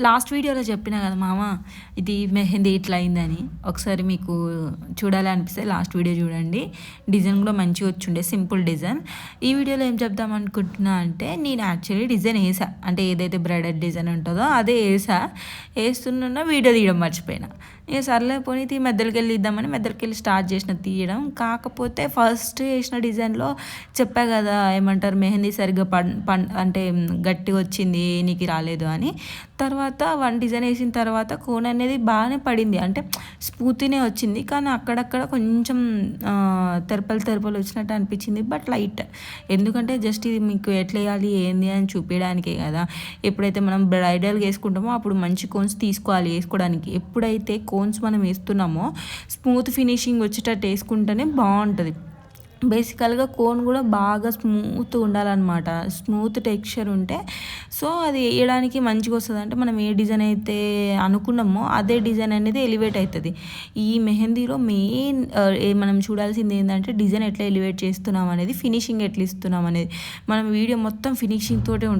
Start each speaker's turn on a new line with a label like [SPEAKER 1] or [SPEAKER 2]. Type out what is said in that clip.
[SPEAKER 1] Last వీడియోలో చెప్పినా కదా మామ, ఇది మెహందీ ఇట్లా అయిందని. ఒకసారి మీకు చూడాలనిపిస్తే లాస్ట్ వీడియో చూడండి. డిజైన్ కూడా మంచిగా వచ్చిండే, సింపుల్ డిజైన్. ఈ వీడియోలో ఏం చెప్దాం అనుకుంటున్నా అంటే, నేను యాక్చువల్లీ డిజైన్ వేసా, అంటే ఏదైతే బ్రైడల్ డిజైన్ ఉంటుందో అదే వేస్తున్నా వీడియో తీయడం మర్చిపోయినా. ఇక సర్లే పోనీ మధ్యలోకి వెళ్ళి ఇద్దామని మధ్యలోకి వెళ్ళి స్టార్ట్ చేసిన తీయడం. కాకపోతే ఫస్ట్ వేసిన డిజైన్లో చెప్పా కదా, ఏమంటారు, మెహందీ సరిగ్గా అంటే గట్టిగా వచ్చింది, నీకు రాలేదు అని. తర్వాత వన్ డిజైన్ వేసిన తర్వాత కోన్ అనేది బాగానే పడింది, అంటే స్మూత్గానే వచ్చింది. కానీ అక్కడక్కడ కొంచెం తెరపలు వచ్చినట్టు అనిపించింది, బట్ లైట్. ఎందుకంటే జస్ట్ ఇది మీకు ఎట్లా వేయాలి ఏంది అని చూపించడానికే కదా. ఎప్పుడైతే మనం బ్రైడల్గా వేసుకుంటామో అప్పుడు మంచి కోన్స్ తీసుకోవాలి వేసుకోవడానికి. ఎప్పుడైతే కోన్స్ మనం వేస్తున్నామో స్మూత్ ఫినిషింగ్ వచ్చేటట్టు వేసుకుంటేనే బాగుంటుంది. బేసికల్గా కోన్ కూడా బాగా స్మూత్ ఉండాలన్నమాట, స్మూత్ టెక్స్చర్ ఉంటే సో అది వేయడానికి మంచిగా వస్తుంది. అంటే మనం ఏ డిజైన్ అయితే అనుకున్నామో అదే డిజైన్ అనేది ఎలివేట్ అవుతుంది. ఈ మెహందీలో మెయిన్ మనం చూడాల్సింది ఏంటంటే డిజైన్ ఎట్లా ఎలివేట్ చేస్తున్నాం అనేది, ఫినిషింగ్ ఎట్లా ఇస్తున్నాం అనేది. మనం వీడియో మొత్తం ఫినిషింగ్ తోటే